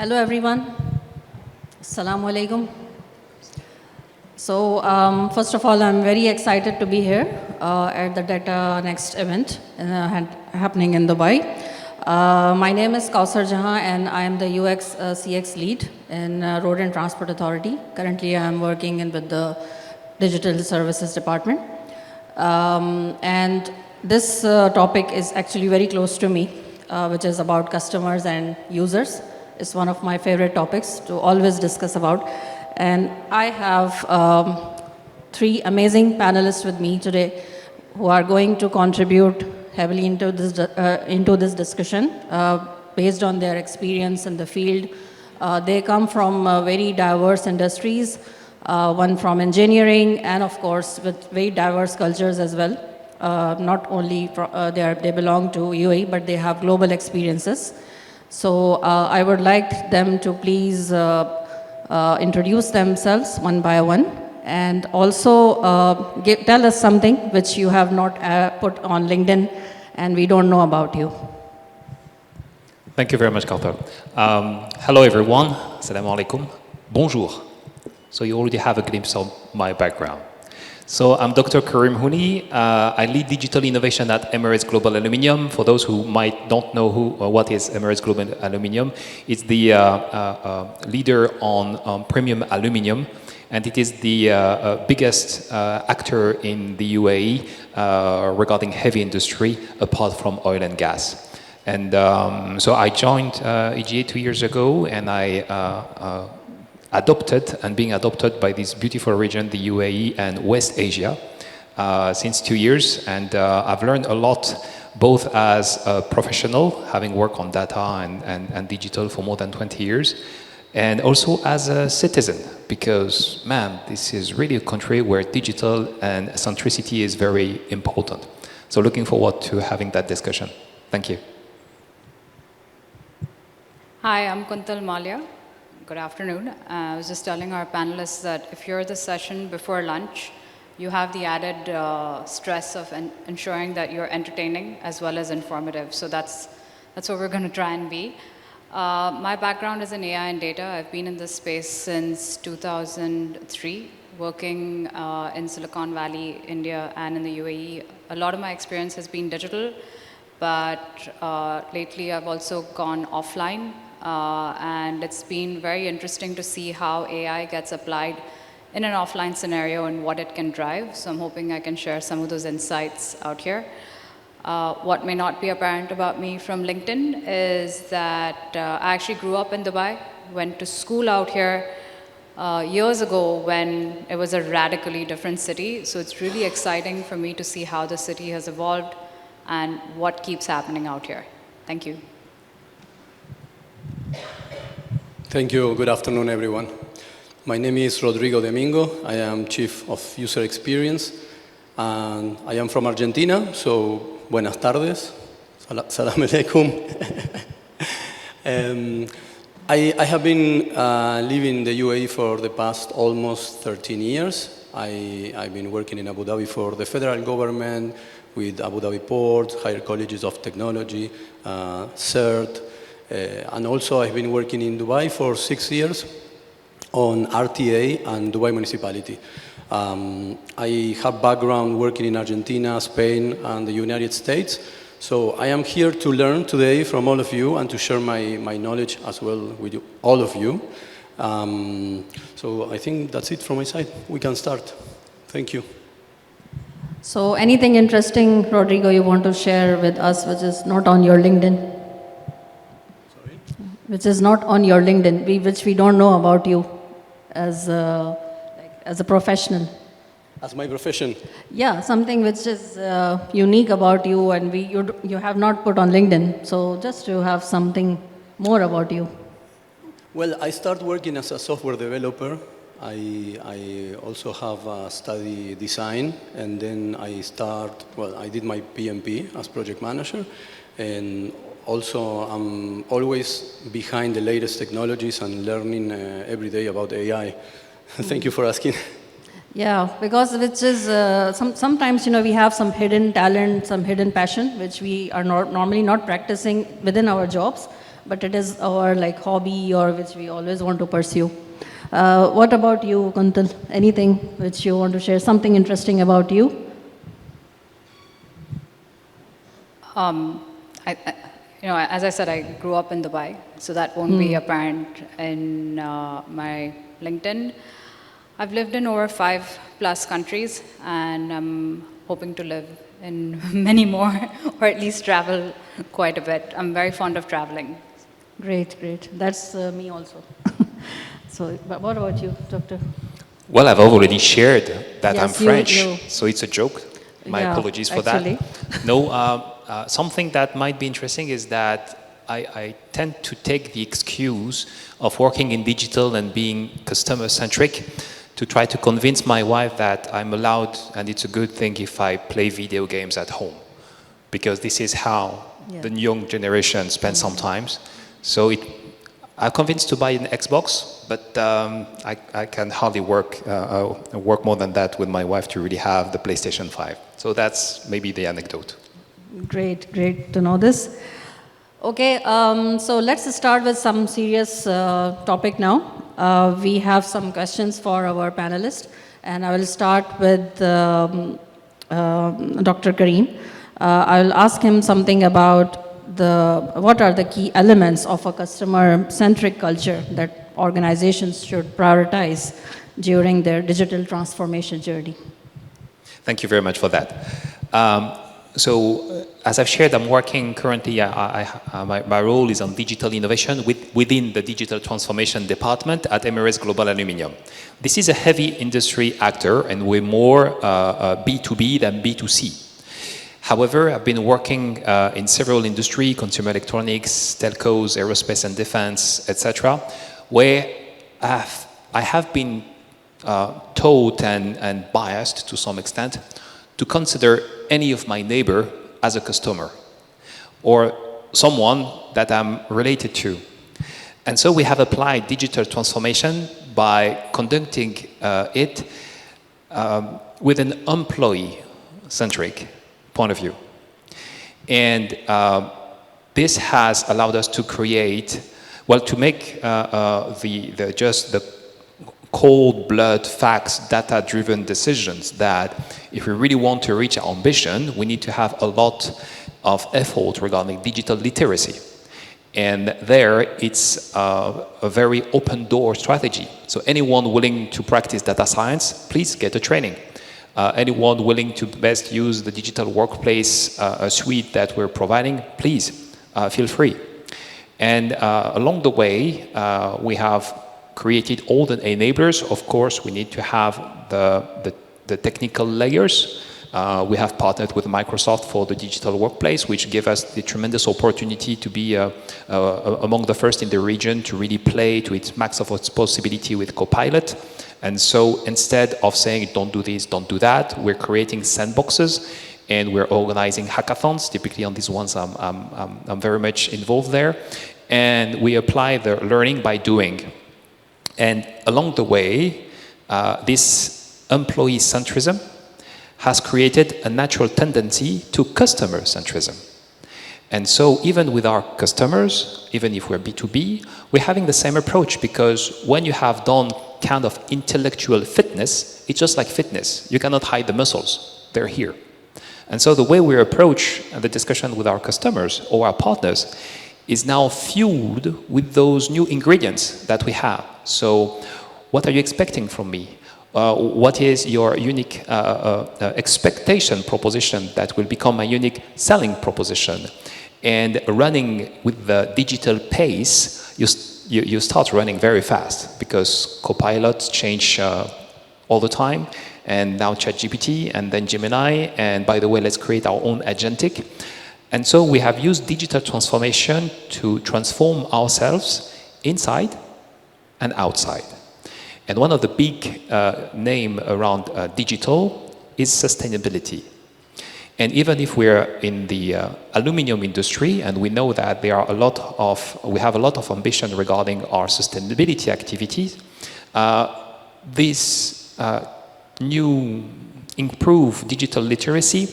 Hello everyone. Assalamu alaikum. So first of all, I'm very excited to be here at the Data Next event happening in Dubai. My name is Kausar Jahan and I am the UX CX lead in Road and Transport Authority. Currently, I'm working with the Digital Services Department. And this topic is actually very close to me, which is about customers and users. It's one of my favorite topics to always discuss about. And I have three amazing panelists with me today who are going to contribute heavily into this discussion based on their experience in the field. They come from very diverse industries, one from engineering and of course with very diverse cultures as well. Not only they belong to UAE, but they have global experiences. So I would like them to please introduce themselves one by one and also tell us something which you have not put on LinkedIn and we don't know about you. Thank you very much, Kauthar. Hello, everyone. Assalamu alaikum. Bonjour. So you already have a glimpse of my background. So I'm Dr. Karim Houni. I lead digital innovation at Emirates Global Aluminium. For those who might don't know what is Emirates Global Aluminium, it's the leader on premium aluminium, and it is the biggest actor in the UAE regarding heavy industry, apart from oil and gas. And so I joined EGA 2 years ago, and I being adopted by this beautiful region, the UAE and West Asia, since 2 years. And I've learned a lot, both as a professional, having worked on data and digital for more than 20 years, and also as a citizen, because, man, this is really a country where digital and centricity is very important. So looking forward to having that discussion. Thank you. Hi, I'm Kuntal Malia. Good afternoon. I was just telling our panelists that if you're at the session before lunch, you have the added stress of ensuring that you're entertaining as well as informative. So that's what we're going to try and be. My background is in AI and data. I've been in this space since 2003, working in Silicon Valley, India, and in the UAE. A lot of my experience has been digital, but lately I've also gone offline. And it's been very interesting to see how AI gets applied in an offline scenario and what it can drive. So I'm hoping I can share some of those insights out here. What may not be apparent about me from LinkedIn is that I actually grew up in Dubai, went to school out here years ago when it was a radically different city. So it's really exciting for me to see how the city has evolved and what keeps happening out here. Thank you. Thank you. Good afternoon, everyone. My name is Rodrigo Domingo. I am Chief of User Experience, and I am from Argentina, so buenas tardes. Salam alaikum. I have been living in the UAE for the past almost 13 years. I've been working in Abu Dhabi for the federal government, with Abu Dhabi Port, Higher Colleges of Technology, CERT, and also I've been working in Dubai for 6 years on RTA and Dubai Municipality. I have background working in Argentina, Spain, and the United States. So I am here to learn today from all of you and to share my knowledge as well with you, all of you. So I think that's it from my side. We can start. Thank you. So anything interesting, Rodrigo, you want to share with us which is not on your LinkedIn? Which is not on your LinkedIn, which we don't know about you as a professional. As my profession? Yeah, something which is unique about you and you have not put on LinkedIn. So just to have something more about you. Well, I started working as a software developer. I also have studied design, and then I did my PMP as project manager, and also, I'm always behind the latest technologies and learning every day about AI. Thank you for asking. Yeah, because which is, sometimes, we have some hidden talent, some hidden passion, which we are normally not practicing within our jobs. but it is our like hobby or which we always want to pursue. What about you, Kuntal? Anything which you want to share? Something interesting about you? As I said, I grew up in Dubai, so that won't be apparent in my LinkedIn. I've lived in over 5+ countries, and I'm hoping to live in many more, or at least travel quite a bit. I'm very fond of traveling. Great, great. That's me also. So, but what about you, Doctor? Well, I've already shared that I'm Yes, French, you- so it's a joke. My Yeah, apologies for actually. that. No, something that might be interesting is that I tend to take the excuse of working in digital and being customer-centric to try to convince my wife that I'm allowed and it's a good thing if I play video games at home, because this is how the young generation spends sometimes. So I'm convinced to buy an Xbox, but I can hardly work more than that with my wife to really have the PlayStation 5. So that's maybe the anecdote. Great, great to know this. Okay, so let's start with some serious topic now. We have some questions for our panelists, and I will start with Dr. Kareem. I will ask him something about what are the key elements of a customer-centric culture that organizations should prioritize during their digital transformation journey. Thank you very much for that. As I've shared, I'm working currently, my role is on digital innovation within the digital transformation department at Emirates Global Aluminium. This is a heavy industry actor, and we're more B2B than B2C. However, I've been working in several industries, consumer electronics, telcos, aerospace and defense, etc., where I have been taught and biased to some extent to consider any of my neighbor as a customer or someone that I'm related to. And so we have applied digital transformation by conducting it with an employee-centric point of view. And this has allowed us to create, well, to make the cold blood facts, data-driven decisions that if we really want to reach our ambition, we need to have a lot of effort regarding digital literacy. And there, it's a very open door strategy. So anyone willing to practice data science, please get a training. Anyone willing to best use the digital workplace suite that we're providing, please feel free. And along the way, we have created all the enablers. Of course, we need to have the technical layers. We have partnered with Microsoft for the digital workplace, which gave us the tremendous opportunity to be among the first in the region to really play to its max of its possibility with Copilot. And so instead of saying, don't do this, don't do that, we're creating sandboxes and we're organizing hackathons. Typically on these ones, I'm very much involved there. And we apply the learning by doing. And along the way, this employee centrism has created a natural tendency to customer centrism. And so even with our customers, even if we're B2B, we're having the same approach, because when you have done kind of intellectual fitness, it's just like fitness. You cannot hide the muscles. They're here. And so the way we approach the discussion with our customers or our partners is now fueled with those new ingredients that we have. So what are you expecting from me? What is your unique expectation proposition that will become a unique selling proposition? And running with the digital pace, you start running very fast, because Copilot change all the time, and now ChatGPT, and then Gemini, and by the way, let's create our own agentic. And so we have used digital transformation to transform ourselves inside and outside. And one of the big name around digital is sustainability. And even if we're in the aluminum industry, and we know that we have a lot of ambition regarding our sustainability activities, this new improved digital literacy,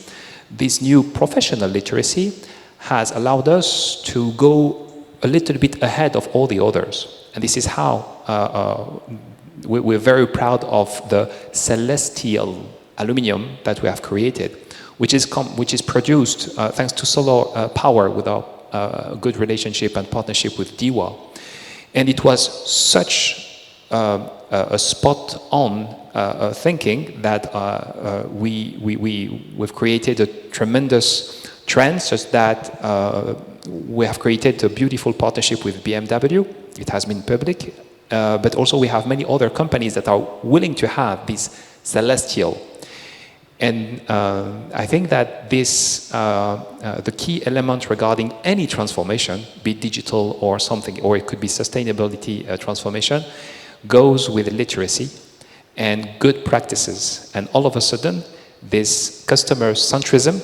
this new professional literacy has allowed us to go a little bit ahead of all the others. And this is how we're very proud of the celestial aluminum that we have created, which is produced thanks to solar power with our good relationship and partnership with DIWA. And it was such a spot-on thinking that we've created a tremendous trend such that we have created a beautiful partnership with BMW. It has been public, but also we have many other companies that are willing to have this celestial. And I think that this, the key element regarding any transformation, be it digital or something, or it could be sustainability transformation, goes with literacy and good practices. And all of a sudden, this customer centrism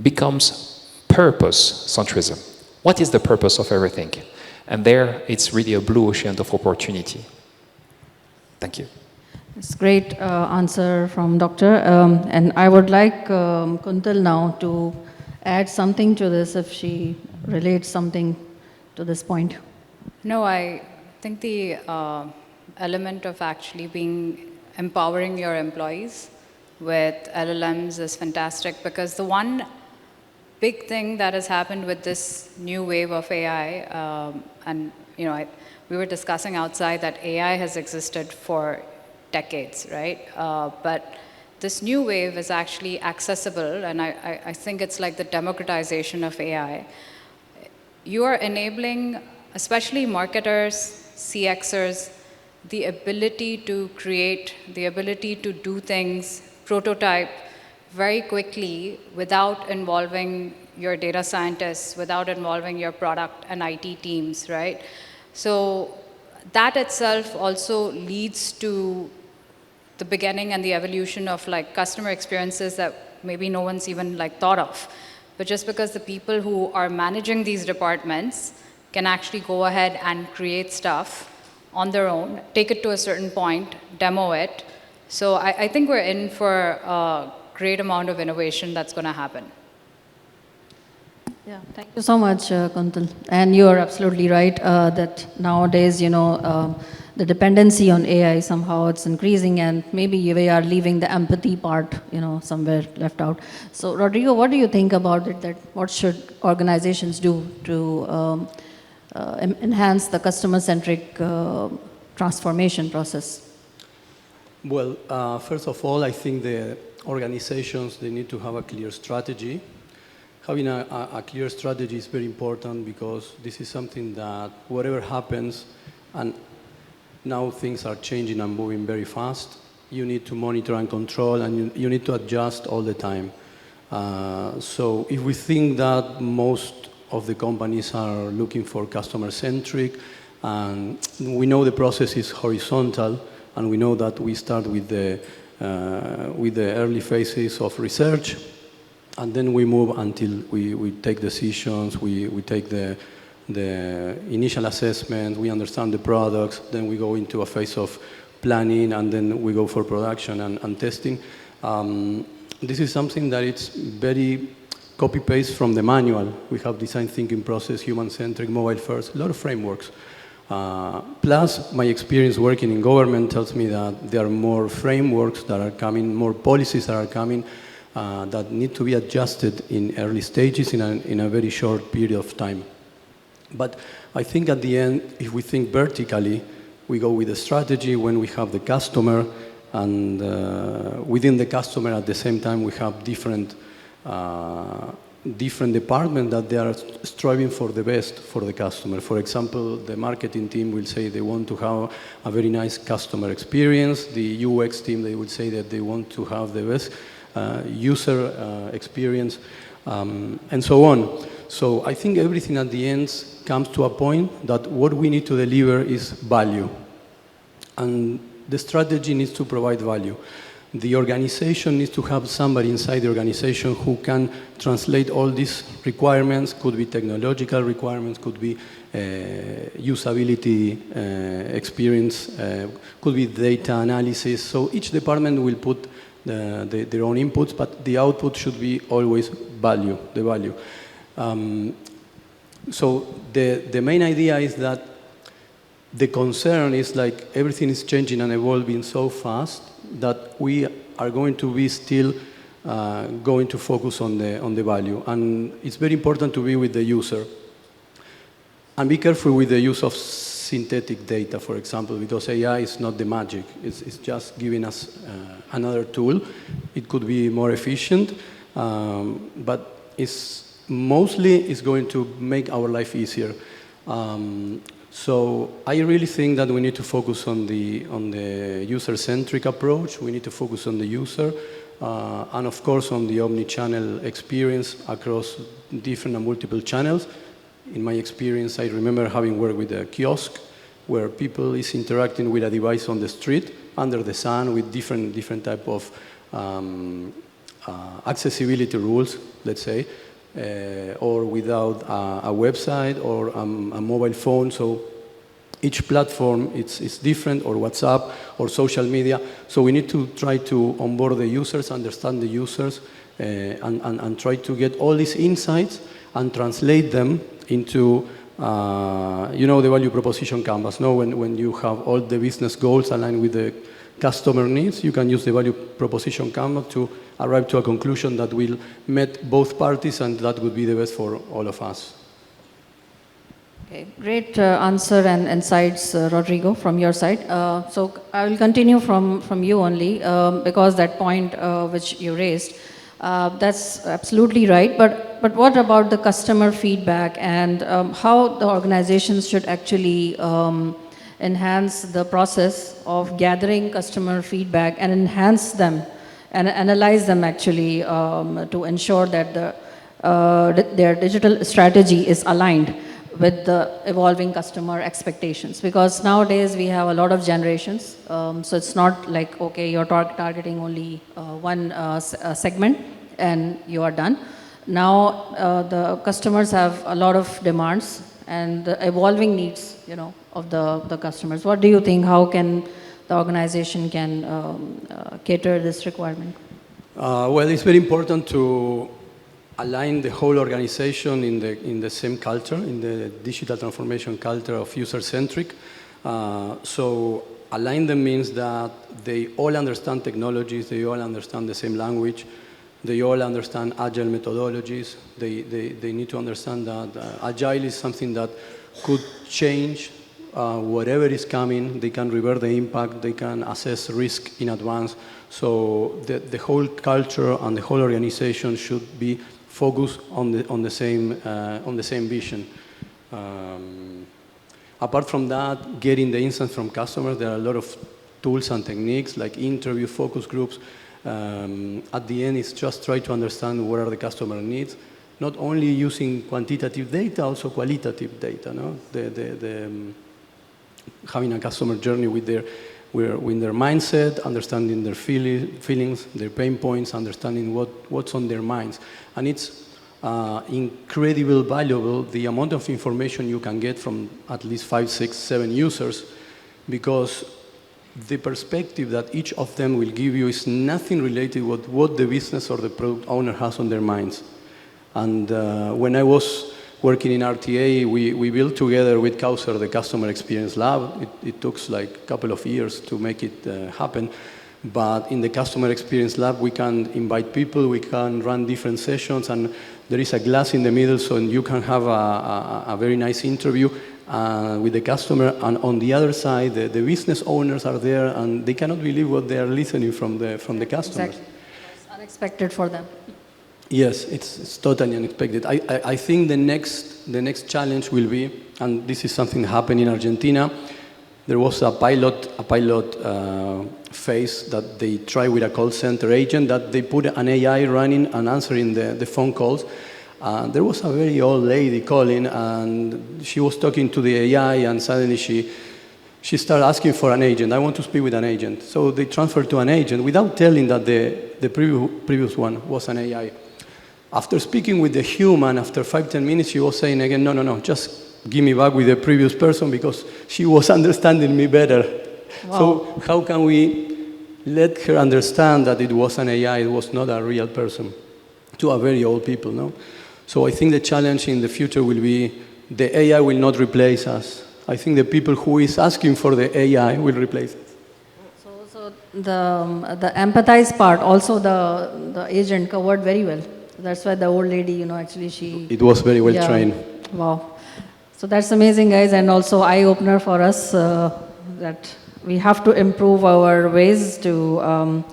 becomes purpose centrism. What is the purpose of everything? And there, it's really a blue ocean of opportunity. Thank you. It's a great answer from Doctor. And I would like Kuntal now to add something to this if she relates something to this point. No, I think the element of actually empowering your employees with LLMs is fantastic, because the one big thing that has happened with this new wave of AI, and we were discussing outside that AI has existed for decades, right? But this new wave is actually accessible, and I think it's like the democratization of AI. You are enabling, especially marketers, CXers, the ability to create, the ability to do things, prototype very quickly without involving your data scientists, without involving your product and IT teams, right? So that itself also leads to the beginning and the evolution of like customer experiences that maybe no one's even like thought of. But just because the people who are managing these departments can actually go ahead and create stuff on their own, take it to a certain point, demo it. So I think we're in for a great amount of innovation that's going to happen. Yeah, thank you so much, Kuntal. And you are absolutely right that nowadays, the dependency on AI, somehow it's increasing, and maybe we are leaving the empathy part, somewhere left out. So, Rodrigo, what do you think about it? That what should organizations do to enhance the customer-centric transformation process? Well, first of all, I think the organizations, they need to have a clear strategy. Having a clear strategy is very important, because this is something that whatever happens, and now things are changing and moving very fast, you need to monitor and control, and you need to adjust all the time. So if we think that most of the companies are looking for customer-centric, and we know the process is horizontal, and we know that we start with the early phases of research, and then we move until we take decisions, we take the initial assessment, we understand the products, then we go into a phase of planning, and then we go for production and testing. This is something that it's very copy-paste from the manual. We have design thinking process, human-centric, mobile first, a lot of frameworks. Plus, my experience working in government tells me that there are more frameworks that are coming, more policies that are coming, that need to be adjusted in early stages in a very short period of time. But I think at the end, if we think vertically, we go with a strategy when we have the customer, and within the customer at the same time we have different departments that they are striving for the best for the customer. For example, the marketing team will say they want to have a very nice customer experience. The UX team, they will say that they want to have the best user experience, and so on. So I think everything at the end comes to a point that what we need to deliver is value. And the strategy needs to provide value. The organization needs to have somebody inside the organization who can translate all these requirements. Could be technological requirements, could be usability experience, could be data analysis. So each department will put their own inputs, but the output should be always value, the value. So the main idea is that the concern is like everything is changing and evolving so fast that we are going to be still going to focus on the value. And it's very important to be with the user. And be careful with the use of synthetic data, for example, because AI is not the magic. It's just giving us another tool. It could be more efficient, but it's mostly going to make our life easier. So I really think that we need to focus on the user-centric approach. We need to focus on the user, and of course on the omni-channel experience across different and multiple channels. In my experience, I remember having worked with a kiosk where people is interacting with a device on the street under the sun with different type of accessibility rules, let's say, or without a website or a mobile phone. So each platform it's different, or WhatsApp or social media. So we need to try to onboard the users, understand the users, and try to get all these insights and translate them into the value proposition canvas. No, when you have all the business goals aligned with the customer needs, you can use the value proposition canvas to arrive to a conclusion that will meet both parties, and that would be the best for all of us. Okay, great answer and insights, Rodrigo, from your side. So I will continue from you only, because that point which you raised, that's absolutely right. But what about the customer feedback and how the organizations should actually enhance the process of gathering customer feedback and enhance them and analyze them actually to ensure that their digital strategy is aligned with the evolving customer expectations? Because nowadays we have a lot of generations, so it's not like, okay, you're targeting only one segment and you are done. Now the customers have a lot of demands and the evolving needs, of the customers. What do you think? How can the organization cater this requirement? Well, it's very important to align the whole organization in the same culture, in the digital transformation culture of user-centric. So align them means that they all understand technologies, they all understand the same language, they all understand agile methodologies. They need to understand that agile is something that could change whatever is coming. They can revert the impact, they can assess risk in advance. So the whole culture and the whole organization should be focused on the same vision. Apart from that, getting the insights from customers, there are a lot of tools and techniques like interview, focus groups. At the end, it's just try to understand what are the customer needs, not only using quantitative data, also qualitative data. No? Having a customer journey with their mindset, understanding their feelings, their pain points, understanding what's on their minds. And it's incredibly valuable, the amount of information you can get from at least 5, 6, 7 users, because the perspective that each of them will give you is nothing related with what the business or the product owner has on their minds. And when I was working in RTA, we built together with Kauser the Customer Experience Lab. It took like a couple of years to make it happen. But in the Customer Experience Lab, we can invite people, we can run different sessions, and there is a glass in the middle, so you can have a very nice interview with the customer. And on the other side, the business owners are there, and they cannot believe what they are listening from the customers. Exactly. It's unexpected for them. Yes, it's totally unexpected. I think the next challenge will be, and this is something that happened in Argentina. There was a pilot phase that they tried with a call center agent, that they put an AI running and answering the phone calls. There was a very old lady calling, and she was talking to the AI, and suddenly she started asking for an agent. I want to speak with an agent. So they transferred to an agent without telling that the previous one was an AI. After speaking with the human, after 5-10 minutes, she was saying again, no, just give me back with the previous person, because she was understanding me better. Wow. So how can we let her understand that it was an AI, it was not a real person, to a very old people, no? So I think the challenge in the future will be the AI will not replace us. I think the people who is asking for the AI will replace us. So the empathize part, also the agent covered very well. That's why the old lady, you know, actually she... It was very well Yeah. trained. Wow. So that's amazing, guys, and also eye-opener for us that we have to improve our ways to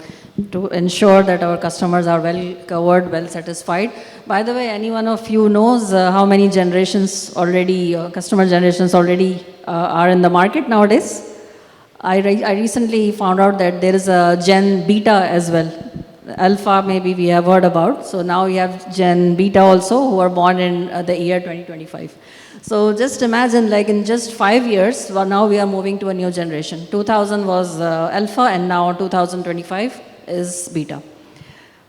ensure that our customers are well covered, well satisfied. By the way, any one of you knows how many generations already, customer generations already are in the market nowadays? I recently found out that there is a Gen Beta as well. Alpha maybe we have heard about. So now we have Gen Beta also who are born in the year 2025. So just imagine, like in just 5 years, well, now we are moving to a new generation. 2000 was Alpha and now 2025 is Beta.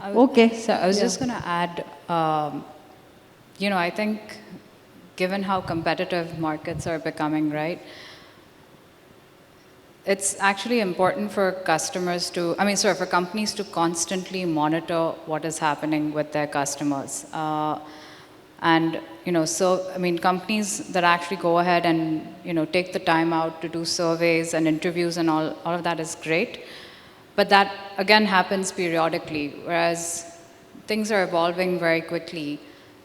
Okay. So I was Yeah. just going to add, you know, I think given how competitive markets are becoming, right, it's actually important for customers to, I mean, sorry, for companies to constantly monitor what is happening with their customers. And, you know, so, I mean, companies that actually go ahead and, you know, take the time out to do surveys and interviews and all of that is great. But that, again, happens periodically, whereas things are evolving very quickly.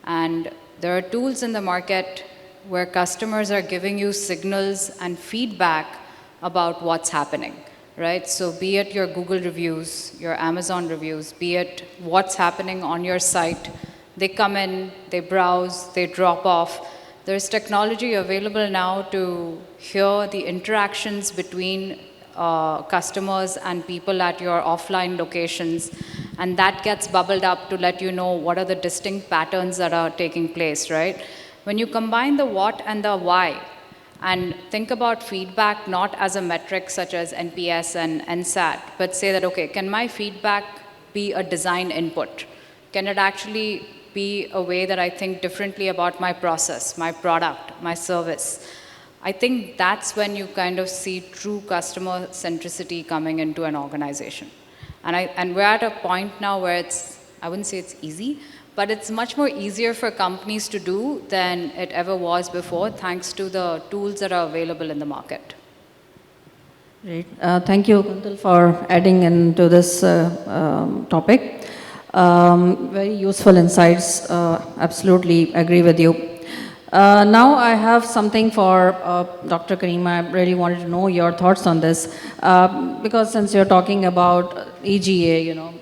And there are tools in the market where customers are giving you signals and feedback about what's happening, right? So be it your Google reviews, your Amazon reviews, be it what's happening on your site, they come in, they browse, they drop off. There's technology available now to hear the interactions between customers and people at your offline locations, and that gets bubbled up to let you know what are the distinct patterns that are taking place, right? When you combine the what and the why, and think about feedback not as a metric such as NPS and NSAT, but say that, okay, can my feedback be a design input? Can it actually be a way that I think differently about my process, my product, my service? I think that's when you kind of see true customer centricity coming into an organization. And we're at a point now where it's, I wouldn't say it's easy, but it's much more easier for companies to do than it ever was before, thanks to the tools that are available in the market. Great. Thank you, Kuntal, for adding into this topic. Very useful insights. Absolutely agree with you. Now I have something for Dr. Kareem. I really wanted to know your thoughts on this because since you're talking about EGA, you know,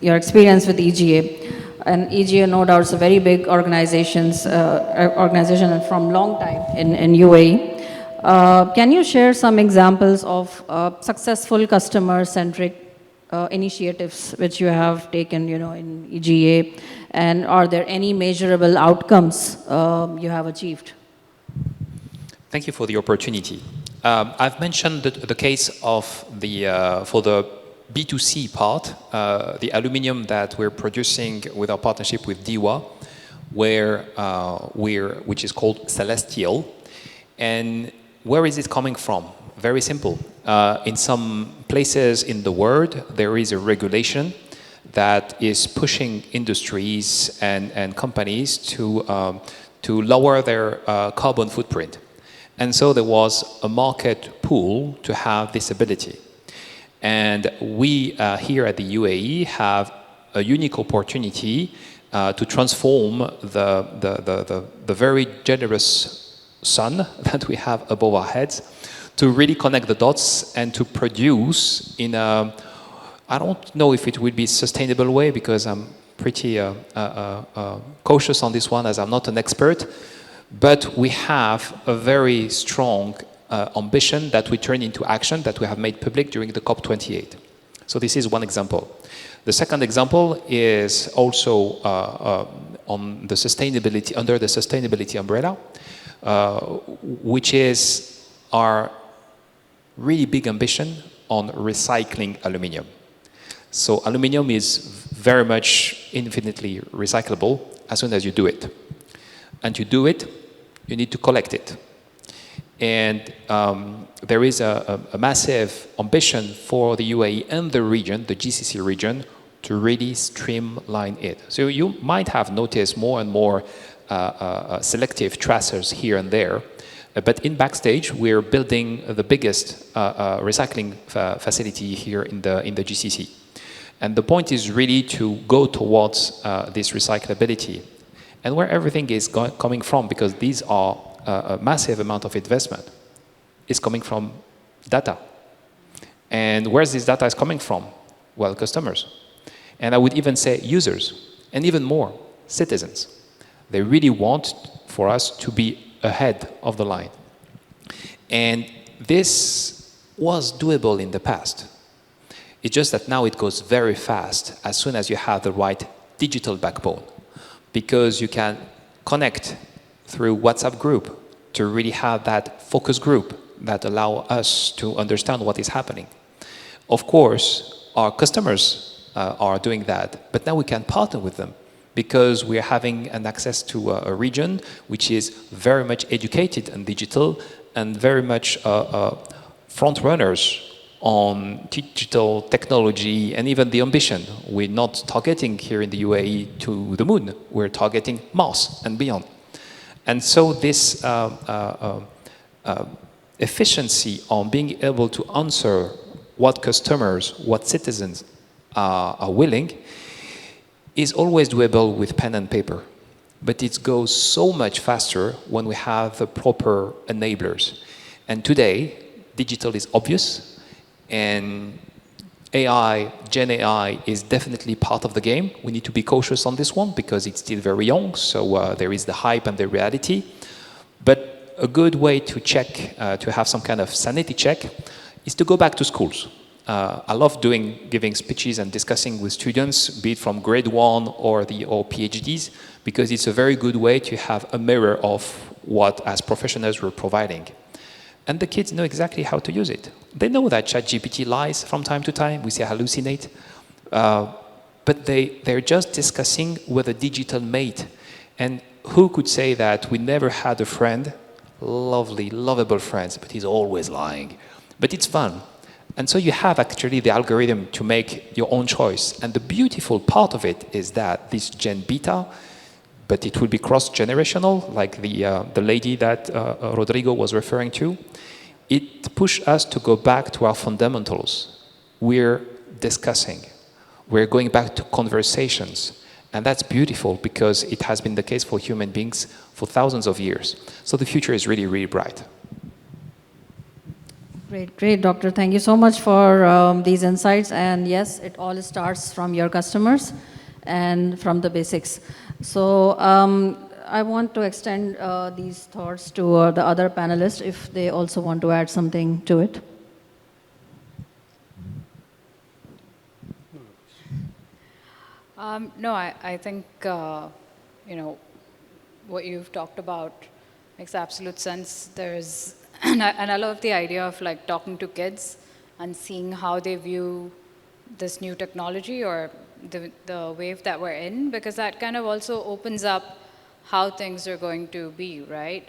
your experience with EGA, and EGA, no doubt, is a very big organization and from long time in UAE. Can you share some examples of successful customer-centric initiatives which you have taken, you know, in EGA, and are there any measurable outcomes you have achieved? Thank you for the opportunity. I've mentioned the case of for the B2C part, the aluminium that we're producing with our partnership with DIWA, which is called Celestial. And where is it coming from? Very simple. In some places in the world, there is a regulation that is pushing industries and companies to lower their carbon footprint. And so there was a market pool to have this ability. And we here at the UAE have a unique opportunity to transform the very generous sun that we have above our heads to really connect the dots and to produce in a, I don't know if it will be a sustainable way because I'm pretty cautious on this one as I'm not an expert, but we have a very strong ambition that we turn into action that we have made public during the COP28. So this is one example. The second example is also on the sustainability, under the sustainability umbrella, which is our really big ambition on recycling aluminium. So aluminium is very much infinitely recyclable as soon as you do it. And to do it, you need to collect it. And there is a massive ambition for the UAE and the region, the GCC region, to really streamline it. So you might have noticed more and more selective tracers here and there. But in backstage, we're building the biggest recycling facility here in the GCC. And the point is really to go towards this recyclability. And where everything is coming from, because these are a massive amount of investment, is coming from data. And where's this data is coming from? Well, customers. And I would even say users, and even more, citizens. They really want for us to be ahead of the line. And this was doable in the past. It's just that now it goes very fast as soon as you have the right digital backbone, because you can connect through WhatsApp group to really have that focus group that allow us to understand what is happening. Of course, our customers are doing that, but now we can partner with them because we are having an access to a region which is very much educated and digital and very much front runners on digital technology and even the ambition. We're not targeting here in the UAE to the moon, we're targeting Mars and beyond. And so this efficiency on being able to answer what customers, what citizens are willing, is always doable with pen and paper. But it goes so much faster when we have the proper enablers. And today, digital is obvious, and AI, Gen AI, is definitely part of the game. We need to be cautious on this one because it's still very young, so there is the hype and the reality. But a good way to check, to have some kind of sanity check, is to go back to schools. I love giving speeches and discussing with students, be it from grade 1 or PhDs, because it's a very good way to have a mirror of what, as professionals, we're providing. And the kids know exactly how to use it. They know that ChatGPT lies from time to time. We say hallucinate. But they're just discussing with a digital mate. And who could say that we never had a friend, lovely, lovable friends, but he's always lying. But it's fun. And so you have actually the algorithm to make your own choice. And the beautiful part of it is that this Gen Beta, but it will be cross-generational, like the lady that Rodrigo was referring to, it pushed us to go back to our fundamentals. We're discussing. We're going back to conversations. And that's beautiful because it has been the case for human beings for thousands of years. So the future is really, really bright. Great, Doctor. Thank you so much for these insights. And yes, it all starts from your customers and from the basics. So I want to extend these thoughts to the other panelists if they also want to add something to it. No, I think, what you've talked about makes absolute sense. And I love the idea of like talking to kids and seeing how they view this new technology or the wave that we're in, because that kind of also opens up how things are going to be, right?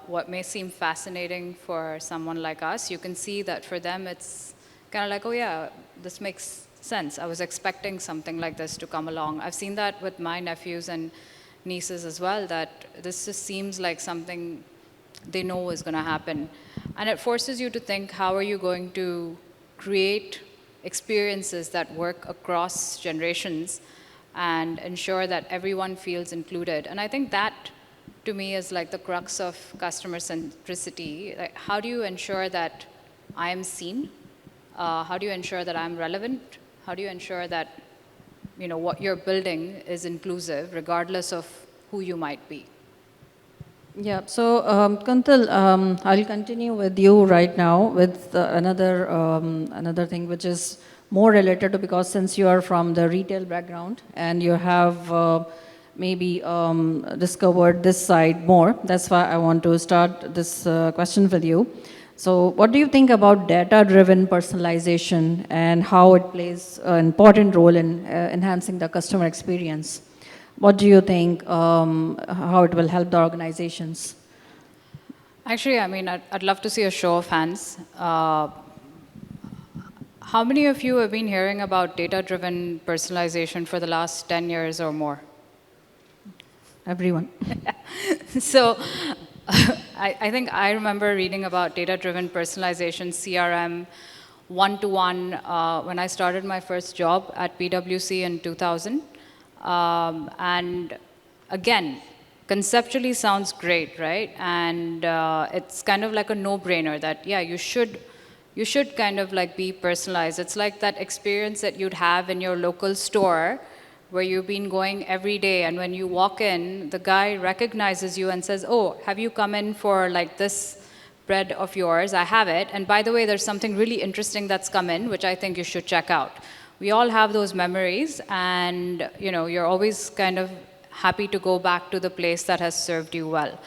What may seem fascinating for someone like us, you can see that for them it's kind of like, oh yeah, this makes sense. I was expecting something like this to come along. I've seen that with my nephews and nieces as well, that this just seems like something they know is going to happen. And it forces you to think, how are you going to create experiences that work across generations and ensure that everyone feels included? And I think that, to me, is like the crux of customer centricity. Like, how do you ensure that I am seen? How do you ensure that I'm relevant? How do you ensure that what you're building is inclusive, regardless of who you might be? Yeah, so Kuntal, I'll continue with you right now with another thing which is more related to, because since you are from the retail background and you have maybe discovered this side more, that's why I want to start this question with you. So what do you think about data-driven personalization and how it plays an important role in enhancing the customer experience? What do you think, how it will help the organizations? Actually, I mean, I'd love to see a show of hands. How many of you have been hearing about data-driven personalization for the last 10 years or more? Everyone. So I think I remember reading about data-driven personalization, CRM, one-to-one, when I started my first job at PwC in 2000. And again, conceptually sounds great, right? And it's kind of like a no-brainer that, yeah, you should kind of like be personalized. It's like that experience that you'd have in your local store where you've been going every day, and when you walk in, the guy recognizes you and says, oh, have you come in for like this bread of yours? I have it. And by the way, there's something really interesting that's come in, which I think you should check out. We all have those memories, and you're always kind of happy to go back to the place that has served you well.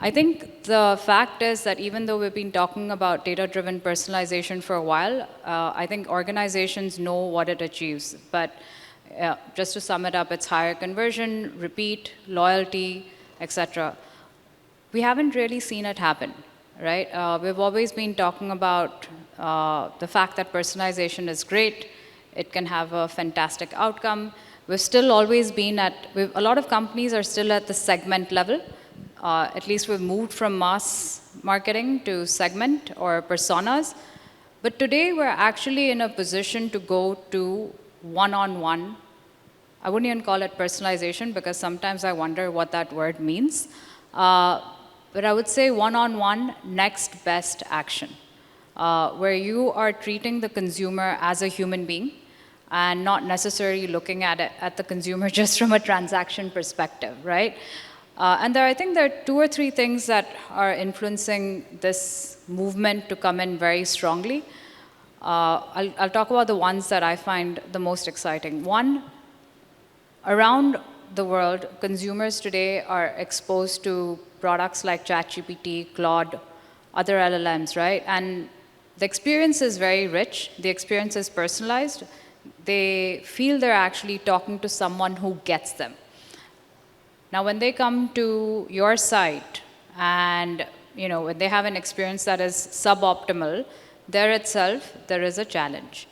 I think the fact is that even though we've been talking about data-driven personalization for a while, I think organizations know what it achieves. But just to sum it up, it's higher conversion, repeat, loyalty, etc. We haven't really seen it happen, right? We've always been talking about the fact that personalization is great. It can have a fantastic outcome. We've still always been a lot of companies are still at the segment level. At least we've moved from mass marketing to segment or personas. But today we're actually in a position to go to one-on-one. I wouldn't even call it personalization because sometimes I wonder what that word means. But I would say one-on-one next best action, where you are treating the consumer as a human being and not necessarily looking at the consumer just from a transaction perspective, right? And I think there are 2 or 3 things that are influencing this movement to come in very strongly. I'll talk about the ones that I find the most exciting. One, around the world, consumers today are exposed to products like ChatGPT, Claude, other LLMs, right? And the experience is very rich. The experience is personalized. They feel they're actually talking to someone who gets them. Now, when they come to your site and when they have an experience that is suboptimal, there itself, there is a challenge.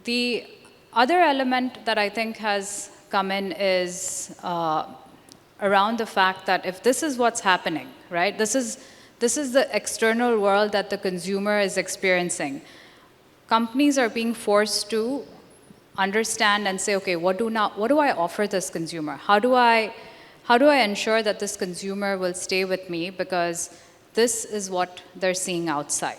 The other element that I think has come in is around the fact that if this is what's happening, right? This is the external world that the consumer is experiencing. Companies are being forced to understand and say, okay, what do I offer this consumer? How do I ensure that this consumer will stay with me because this is what they're seeing outside?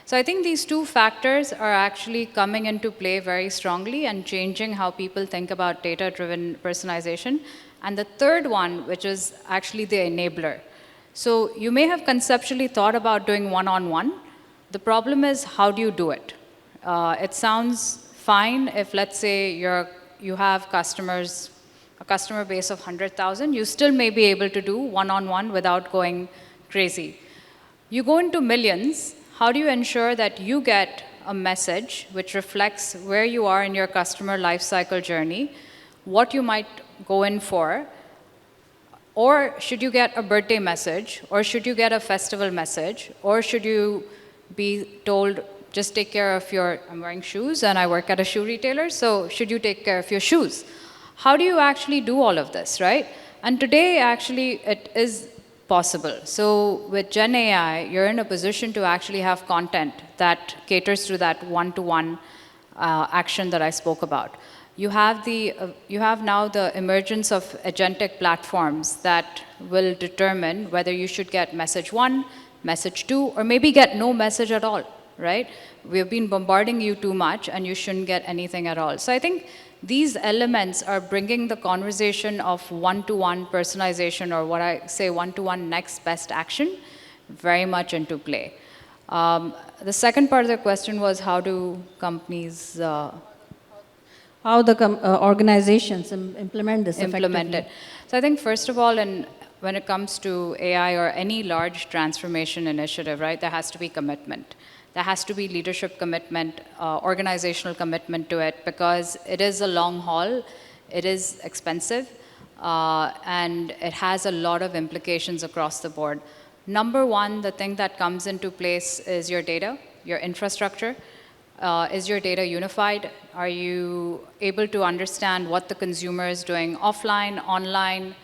So I think these 2 factors are actually coming into play very strongly and changing how people think about data-driven personalization. And the third one, which is actually the enabler. So you may have conceptually thought about doing one-on-one. The problem is, how do you do it? It sounds fine if, let's say, you have customers, a customer base of 100,000, you still may be able to do one-on-one without going crazy. You go into millions, how do you ensure that you get a message which reflects where you are in your customer lifecycle journey, what you might go in for, or should you get a birthday message, or should you get a festival message, or should you be told, just take care of I'm wearing shoes and I work at a shoe retailer, so should you take care of your shoes? How do you actually do all of this, right? And today, actually, it is possible. So with Gen AI, you're in a position to actually have content that caters to that one-to-one action that I spoke about. You have now the emergence of agentic platforms that will determine whether you should get message 1, message 2, or maybe get no message at all, right? We've been bombarding you too much and you shouldn't get anything at all. So I think these elements are bringing the conversation of one-to-one personalization, or what I say one-to-one next best action, very much into play. The second part of the question was, how do companies how the organizations implement this implement it? So I think, first of all, when it comes to AI or any large transformation initiative, right, there has to be commitment. There has to be leadership commitment, organizational commitment to it, because it is a long haul, it is expensive, and it has a lot of implications across the board. Number one, the thing that comes into place is your data, your infrastructure. Is your data unified? Are you able to understand what the consumer is doing offline, online?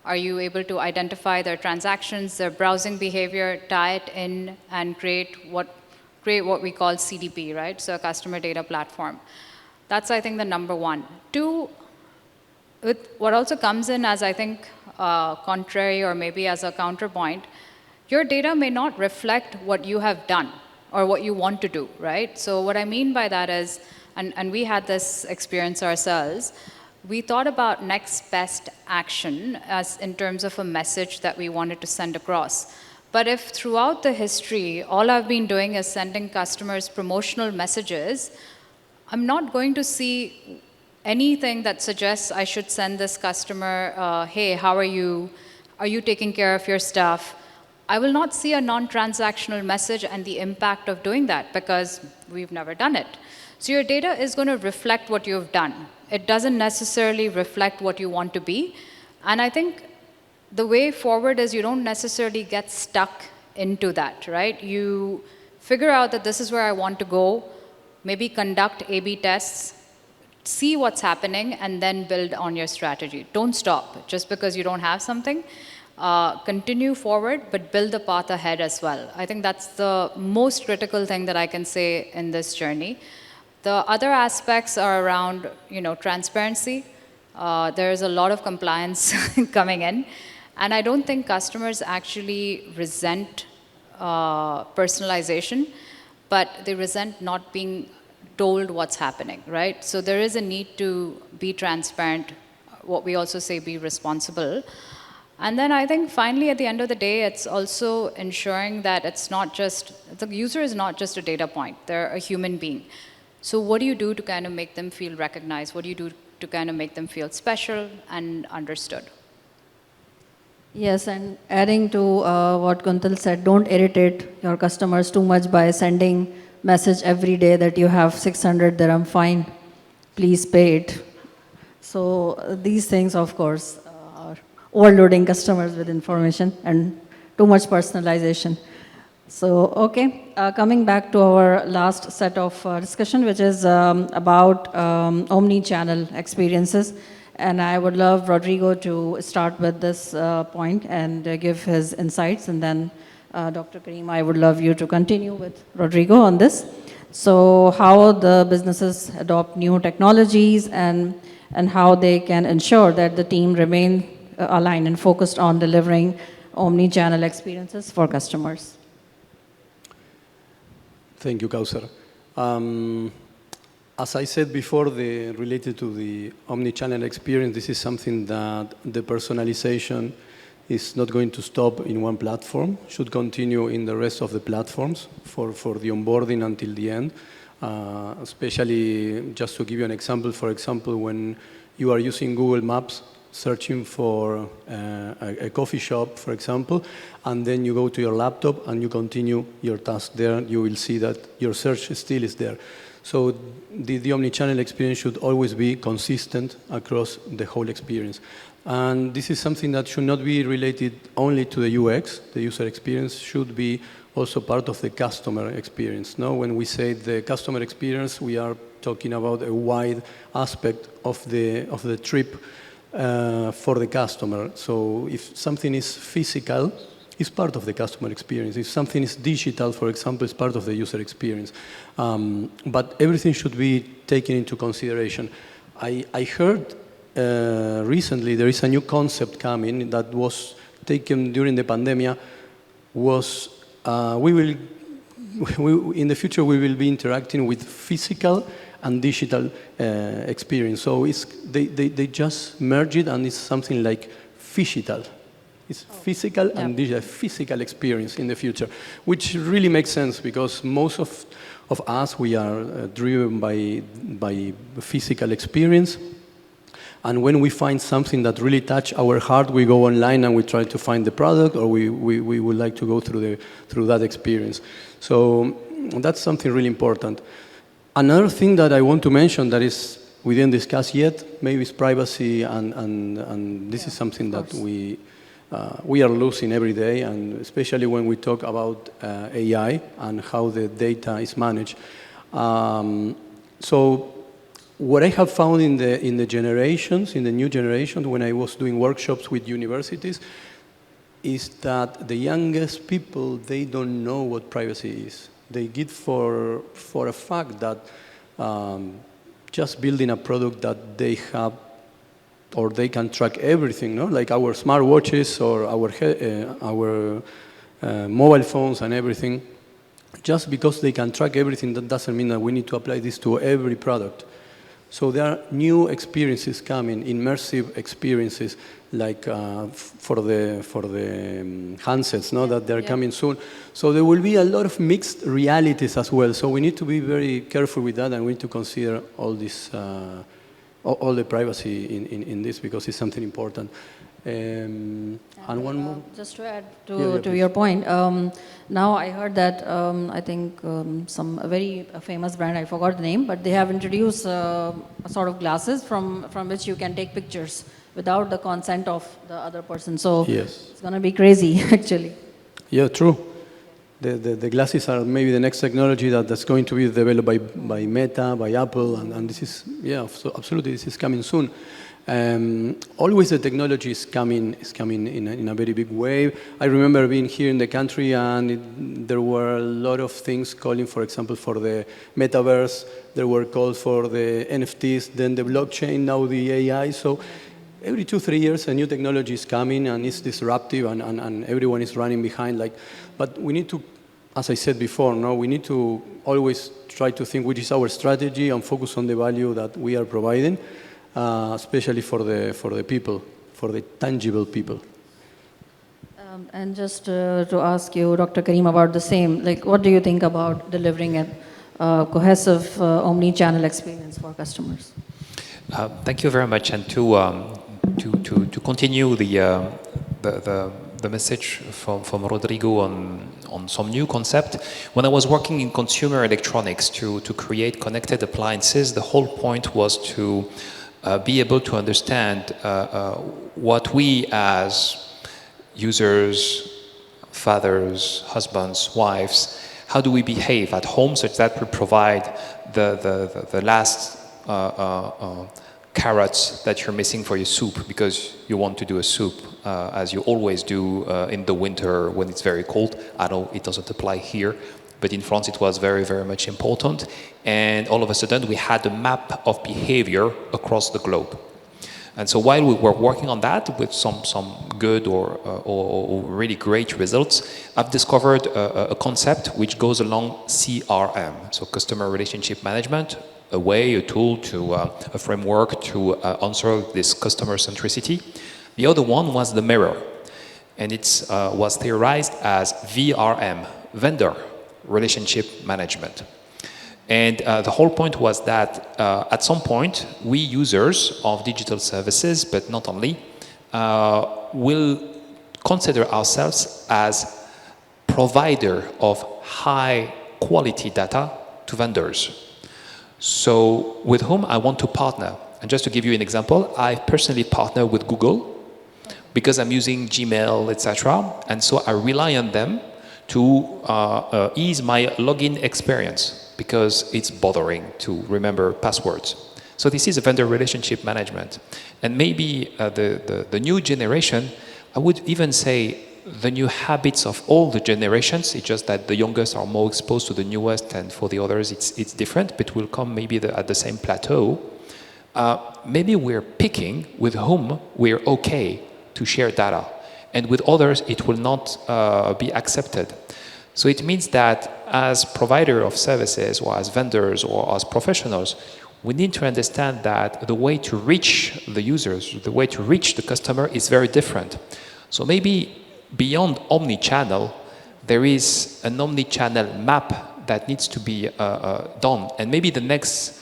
Are you able to identify their transactions, their browsing behavior, tie it in, and create what we call CDP, right? So a customer data platform. That's, I think, the number one. Two, with what also comes in as, I think, contrary or maybe as a counterpoint, your data may not reflect what you have done or what you want to do, right? So what I mean by that is, and we had this experience ourselves, we thought about next best action as in terms of a message that we wanted to send across. But if throughout the history, all I've been doing is sending customers promotional messages, I'm not going to see anything that suggests I should send this customer, hey, how are you? Are you taking care of your stuff? I will not see a non-transactional message and the impact of doing that because we've never done it. So your data is going to reflect what you've done. It doesn't necessarily reflect what you want to be. And I think the way forward is you don't necessarily get stuck into that, right? You figure out that this is where I want to go, maybe conduct A/B tests, see what's happening, and then build on your strategy. Don't stop just because you don't have something. Continue forward, but build the path ahead as well. I think that's the most critical thing that I can say in this journey. The other aspects are around, transparency. There's a lot of compliance coming in, and I don't think customers actually resent personalization, but they resent not being told what's happening, right? So there is a need to be transparent, what we also say be responsible. And then I think finally at the end of the day, it's also ensuring that it's not just, the user is not just a data point, they're a human being. So what do you do to kind of make them feel recognized? What do you do to kind of make them feel special and understood? Yes, and adding to what Kuntal said, don't irritate your customers too much by sending message every day that you have 600 dirham fine, please pay it. So these things, of course, are overloading customers with information and too much personalization. So, okay, coming back to our last set of discussion, which is about omni-channel experiences. And I would love Rodrigo to start with this point and give his insights. And then Dr. Kareem, I would love you to continue with Rodrigo on this. So how the businesses adopt new technologies and how they can ensure that the team remain aligned and focused on delivering omni-channel experiences for customers. Thank you, Kausar. As I said before, related to the omni-channel experience, this is something that the personalization is not going to stop in one platform, should continue in the rest of the platforms for the onboarding until the end. Especially, just to give you an example, for example, when you are using Google Maps, searching for a coffee shop, for example, and then you go to your laptop and you continue your task there, you will see that your search still is there. So the omni-channel experience should always be consistent across the whole experience. And this is something that should not be related only to the UX. The user experience should be also part of the customer experience. Now, when we say the customer experience, we are talking about a wide aspect of the trip for the customer. So if something is physical, it's part of the customer experience. If something is digital, for example, it's part of the user experience. But everything should be taken into consideration. I heard recently there is a new concept coming that was taken during the pandemic. In the future we will be interacting with physical and digital experience. So they just merge it, and it's something like phygital. It's physical and digital, physical experience in the future, which really makes sense because most of us, we are driven by physical experience. And when we find something that really touches our heart, we go online and we try to find the product, or we would like to go through that experience. So that's something really important. Another thing that I want to mention that is we didn't discuss yet, maybe is privacy, and this is something that we are losing every day, and especially when we talk about AI and how the data is managed. So what I have found in the generations, in the new generations, when I was doing workshops with universities, is that the youngest people, they don't know what privacy is. They get for a fact that just building a product that they have, or they can track everything, no? Like our smartwatches or our mobile phones and everything. Just because they can track everything, that doesn't mean that we need to apply this to every product. So there are new experiences coming, immersive experiences, like for the handsets, no, that they're coming soon. So there will be a lot of mixed realities as well. So we need to be very careful with that, and we need to consider all this, all the privacy in this, because it's something important. And one more. Just to add Yeah, to your point, now I heard that I think a very famous brand, I forgot the name, but they have introduced a sort of glasses from which you can take pictures without the consent of the other person. So Yes. it's going to be crazy, actually. Yeah, true. The glasses are maybe the next technology that's going to be developed by Meta, by Apple, and this is, yeah, so absolutely, this is coming soon. Always the technology is coming in a very big way. I remember being here in the country, and there were a lot of things calling, for example, for the metaverse. There were calls for the NFTs, then the blockchain, now the AI. So every 2-3 years, a new technology is coming, and it's disruptive, and everyone is running behind. But we need to, as I said before, no, we need to always try to think which is our strategy and focus on the value that we are providing. Especially for the people, for the tangible people. And just to ask you, Dr. Karim, about the same, like what do you think about delivering a cohesive omni-channel experience for customers? Thank you very much. And to continue the message from Rodrigo on some new concept, when I was working in consumer electronics to create connected appliances, the whole point was to be able to understand what we as users, fathers, husbands, wives, how do we behave at home such that we provide the last carrots that you're missing for your soup because you want to do a soup as you always do in the winter when it's very cold. I know it doesn't apply here, but in France it was very, very much important. And all of a sudden we had a map of behavior across the globe. And so while we were working on that with some good or really great results, I've discovered a concept which goes along CRM, so customer relationship management, a tool, a framework to answer this customer centricity. The other one was the mirror, and it was theorized as VRM, vendor relationship management. And the whole point was that at some point, we users of digital services, but not only, will consider ourselves as provider of high quality data to vendors. So with whom I want to partner. And just to give you an example, I personally partner with Google because I'm using Gmail, etc. And so I rely on them to ease my login experience because it's bothering to remember passwords. So this is a vendor relationship management. And maybe the new generation, I would even say the new habits of all the generations, it's just that the youngest are more exposed to the newest, and for the others it's different, but will come maybe at the same plateau. Maybe we're picking with whom we're okay to share data, and with others it will not be accepted. So it means that as provider of services, or as vendors, or as professionals, we need to understand that the way to reach the users, the way to reach the customer is very different. So maybe beyond omni-channel, there is an omni-channel map that needs to be done. And maybe the next,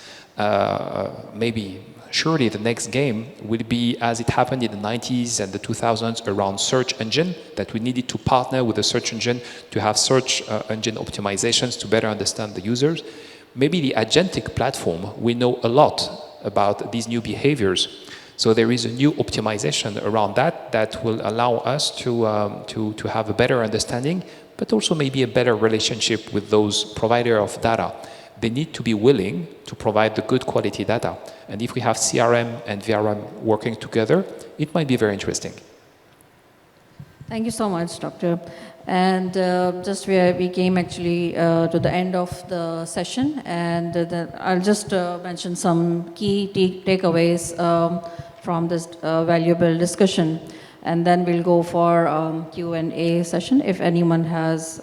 surely the next game will be as it happened in the 90s and the 2000s around search engine, that we needed to partner with the search engine to have search engine optimizations to better understand the users. Maybe the agentic platform, we know a lot about these new behaviors. So there is a new optimization around that will allow us to have a better understanding, but also maybe a better relationship with those provider of data. they need to be willing to provide the good quality data. And if we have CRM and VRM working together, it might be very interesting. Thank you so much, Doctor. And just we came actually to the end of the session, and I'll just mention some key takeaways from this valuable discussion, and then we'll go for Q&A session if anyone has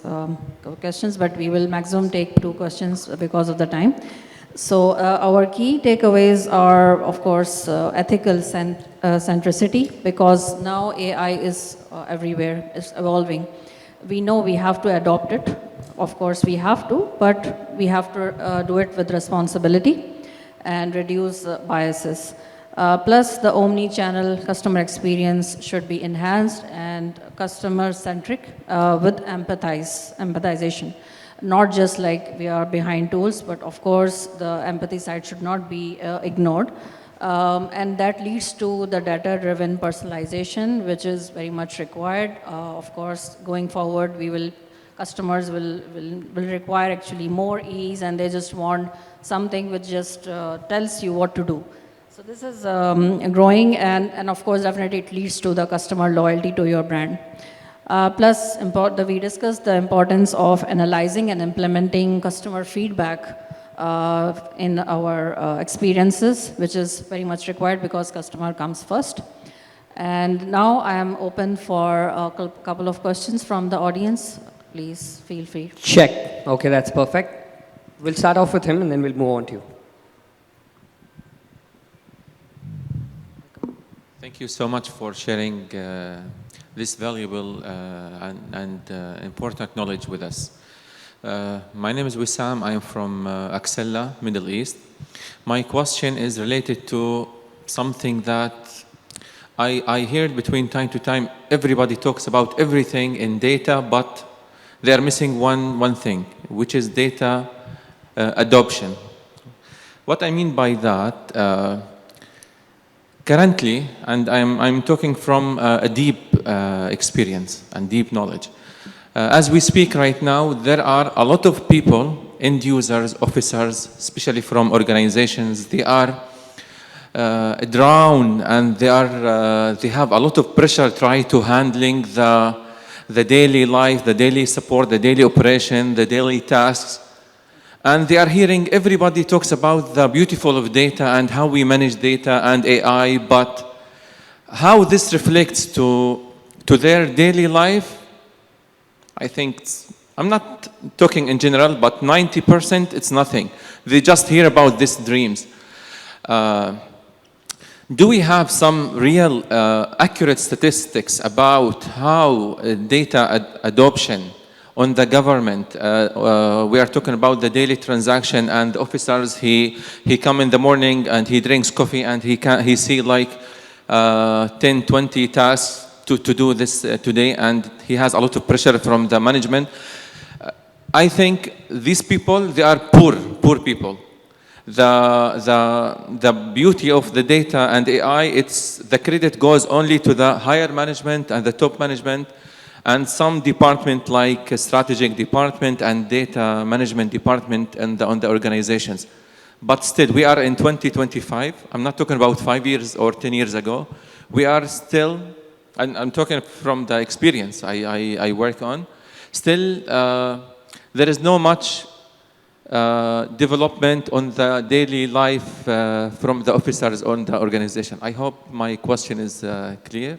questions, but we will maximum take 2 questions because of the time. So our key takeaways are, of course, ethical centricity, because now AI is everywhere, it's evolving. We know we have to adopt it. Of course, we have to, but we have to do it with responsibility and reduce biases. Plus, the omni-channel customer experience should be enhanced and customer-centric with empathization. Not just like we are behind tools, but of course the empathy side should not be ignored. And that leads to the data-driven personalization, which is very much required. Of course, going forward, customers will require actually more ease, and they just want something which just tells you what to do. So this is growing, and of course, definitely it leads to the customer loyalty to your brand. Plus, we discussed the importance of analyzing and implementing customer feedback in our experiences, which is very much required because customer comes first. And now I am open for a couple of questions from the audience. Please feel free. Check. Okay, that's perfect. We'll start off with him and then we'll move on to you. Thank you so much for sharing this valuable and important knowledge with us. My name is Wissam. I am from Axella, Middle East. My question is related to something that I hear between time to time. Everybody talks about everything in data, but they are missing one thing, which is data adoption. What I mean by that, currently, and I'm talking from a deep experience and deep knowledge. As we speak right now, there are a lot of people, end users, officers, especially from organizations, they are drowned and they have a lot of pressure trying to handling the daily life, the daily support, the daily operation, the daily tasks. And they are hearing everybody talks about the beautiful of data and how we manage data and AI, but how this reflects to their daily life, I think, I'm not talking in general, but 90% it's nothing. They just hear about these dreams. Do we have some real accurate statistics about how data adoption on the government? We are talking about the daily transaction, and officers, he come in the morning and he drinks coffee and he see like 10, 20 tasks to do this today, and he has a lot of pressure from the management. I think these people, they are poor people. The beauty of the data and AI, the credit goes only to the higher management and the top management, and some department like strategic department and data management department and on the organizations. But still, we are in 2025. I'm not talking about 5 years or 10 years ago. We are still, and I'm talking from the experience I work on, still there is no much development on the daily life from the officers on the organization. I hope my question is clear.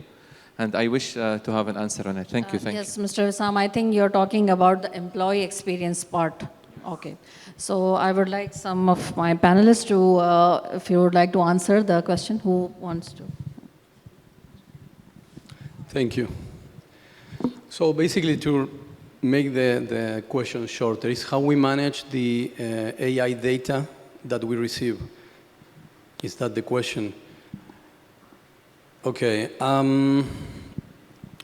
And I wish to have an answer on it. Thank you. Yes, Mr. Wissam, I think you're talking about the employee experience part. Okay. So I would like some of my panelists to, if you would like to answer the question, who wants to? Thank you. So basically, to make the question shorter, is how we manage the AI data that we receive. Is that the question? Okay.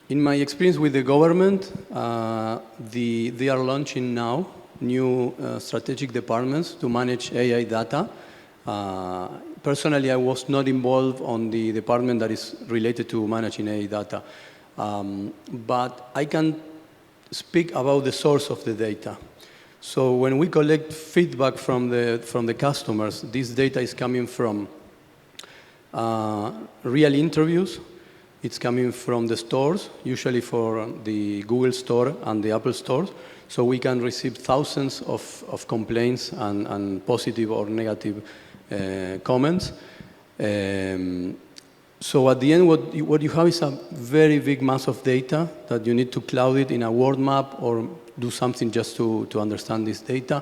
In my experience with the government, they are launching now new strategic departments to manage AI data. Personally, I was not involved on the department that is related to managing AI data. But I can speak about the source of the data. So when we collect feedback from the customers, this data is coming from real interviews. It's coming from the stores, usually for the Google Store and the Apple Store. So we can receive thousands of complaints and positive or negative comments. So at the end, what you have is a very big mass of data that you need to cloud it in a word map or do something just to understand this data.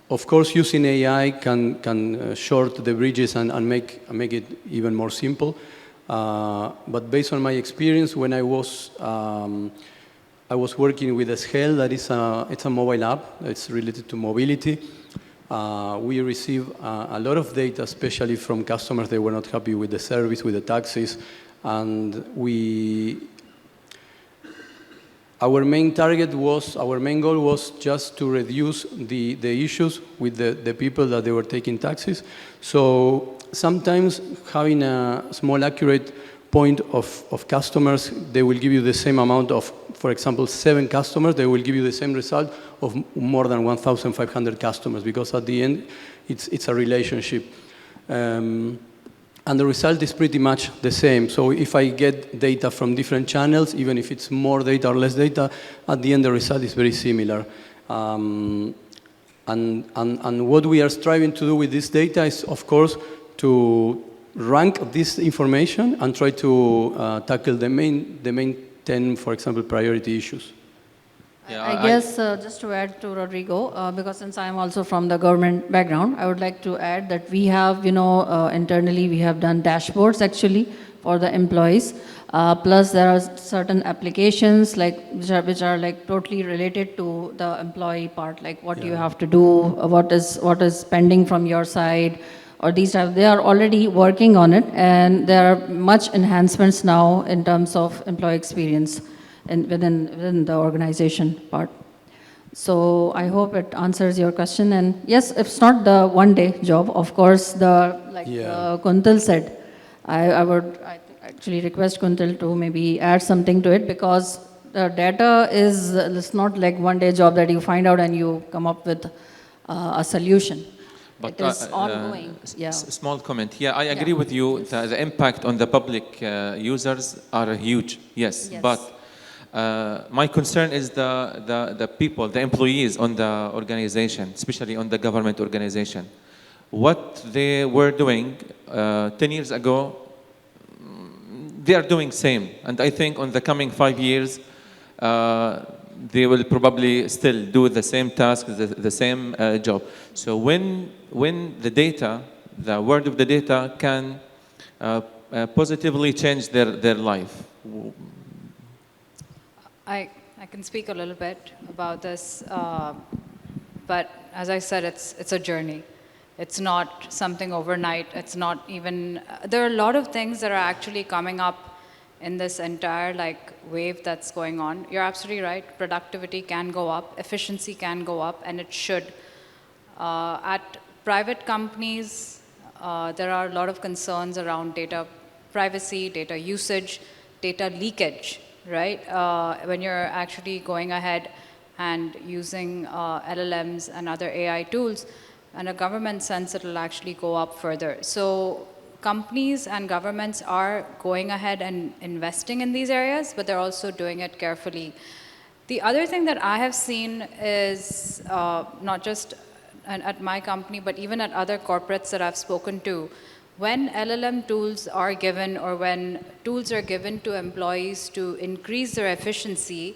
Of course, using AI can short the bridges and make it even more simple. But based on my experience, when I was working with Shell, that is it's a mobile app. It's related to mobility. We receive a lot of data, especially from customers that were not happy with the service, with the taxis, and our main goal was just to reduce the issues with the people that they were taking taxis. So sometimes having a small accurate point of customers, they will give you the same amount of, for example, 7 customers, they will give you the same result of more than 1,500 customers, because at the end, it's a relationship. And the result is pretty much the same. So if I get data from different channels, even if it's more data or less data, at the end, the result is very similar. And what we are striving to do with this data is, of course, to rank this information and try to tackle the main 10, for example, priority issues. Yeah, I guess just to add to Rodrigo, because since I am also from the government background, I would like to add that we have, internally we have done dashboards actually for the employees. Plus there are certain applications which are like totally related to the employee part, like what you have to do, what is pending from your side, or these type. They are already working on it, and there are much enhancements now in terms of employee experience within the organization part. So I hope it answers your question. And yes, it's not the one-day job. Of course, Kuntal said, I would actually request Kuntal to maybe add something to it, because the data it's not like one-day job that you find out and you come up with a solution. But, it is ongoing. Small comment. Yeah, I agree with you. The impact on the public users are huge. Yes. But my concern is the people, the employees on the organization, especially on the government organization. What they were doing 10 years ago, they are doing same. And I think on the coming 5 years, they will probably still do the same task, the same job. So when the data, the word of the data can positively change their life. I can speak a little bit about this, but as I said, it's a journey. It's not something overnight. It's not even, there are a lot of things that are actually coming up in this entire wave that's going on. You're absolutely right. Productivity can go up, efficiency can go up, and it should. At private companies, there are a lot of concerns around data privacy, data usage, data leakage, right? When you're actually going ahead and using LLMs and other AI tools, in a government sense, it'll actually go up further. So companies and governments are going ahead and investing in these areas, but they're also doing it carefully. The other thing that I have seen is not just at my company, but even at other corporates that I've spoken to, when LLM tools are given, or when tools are given to employees to increase their efficiency,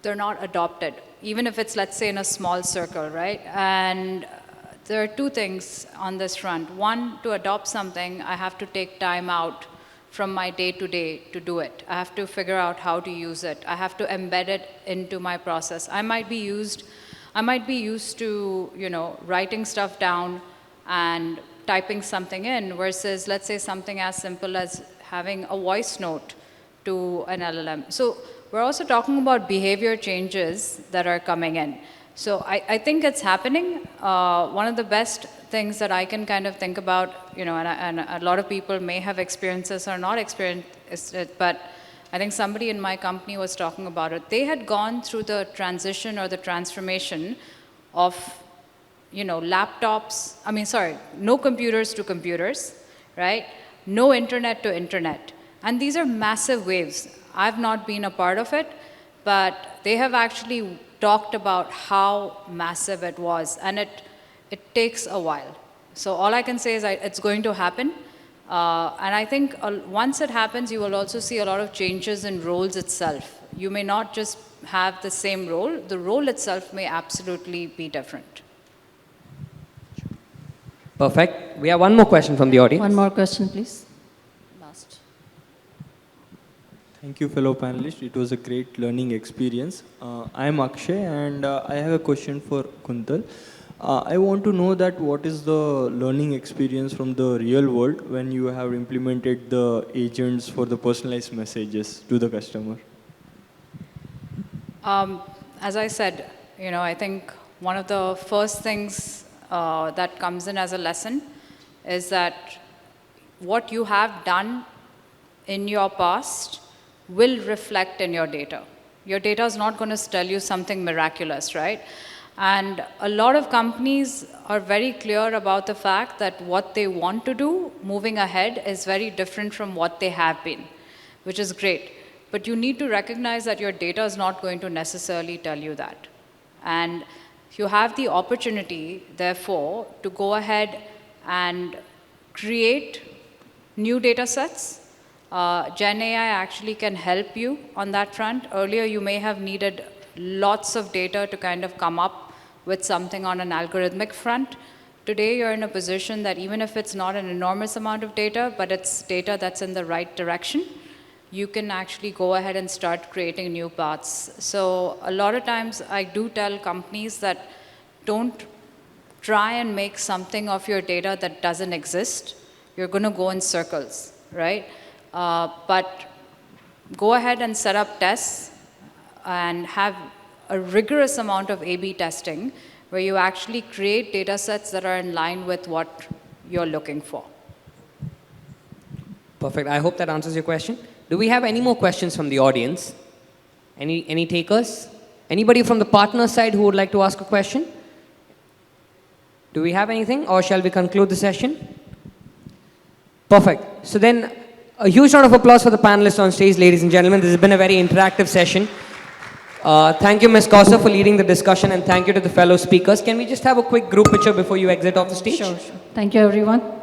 they're not adopted, even if it's, let's say, in a small circle, right? And there are two things on this front. One, to adopt something, I have to take time out from my day-to-day to do it. I have to figure out how to use it. I have to embed it into my process. I might be used to, writing stuff down and typing something in, versus, let's say, something as simple as having a voice note to an LLM. So we're also talking about behavior changes that are coming in. So I think it's happening. One of the best things that I can kind of think about, and a lot of people may have experienced this or not experienced it, but I think somebody in my company was talking about it. They had gone through the transition or the transformation of, laptops, no computers to computers, right? No internet to internet. And these are massive waves. I've not been a part of it, but they have actually talked about how massive it was, and it takes a while. So all I can say is it's going to happen. And I think once it happens, you will also see a lot of changes in roles itself. You may not just have the same role. The role itself may absolutely be different. Perfect. We have one more question from the audience. One more question, please. Last. Thank you, fellow panelists. It was a great learning experience. I am Akshay, and I have a question for Kuntal. I want to know that what is the learning experience from the real world when you have implemented the agents for the personalized messages to the customer? As I said, I think one of the first things that comes in as a lesson is that what you have done in your past will reflect in your data. Your data is not going to tell you something miraculous, right? And a lot of companies are very clear about the fact that what they want to do moving ahead is very different from what they have been, which is great. But you need to recognize that your data is not going to necessarily tell you that. And you have the opportunity, therefore, to go ahead and create new data sets. Gen AI actually can help you on that front. Earlier, you may have needed lots of data to kind of come up with something on an algorithmic front. Today, you're in a position that even if it's not an enormous amount of data, but it's data that's in the right direction, you can actually go ahead and start creating new paths. So a lot of times, I do tell companies that don't try and make something of your data that doesn't exist. You're going to go in circles, right? But go ahead and set up tests and have a rigorous amount of A/B testing where you actually create data sets that are in line with what you're looking for. Perfect. I hope that answers your question. Do we have any more questions from the audience? Any takers? Anybody from the partner side who would like to ask a question? Do we have anything, or shall we conclude the session? Perfect. So then, a huge round of applause for the panelists on stage, ladies and gentlemen. This has been a very interactive session. Thank you, Ms. Kausa, for leading the discussion, and thank you to the fellow speakers. Can we just have a quick group picture before you exit off the stage? Sure. Thank you, everyone.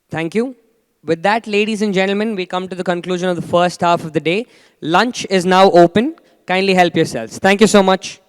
Thank you. With that, ladies and gentlemen, we come to the conclusion of the first half of the day. Lunch is now open. Kindly help yourselves. Thank you so much.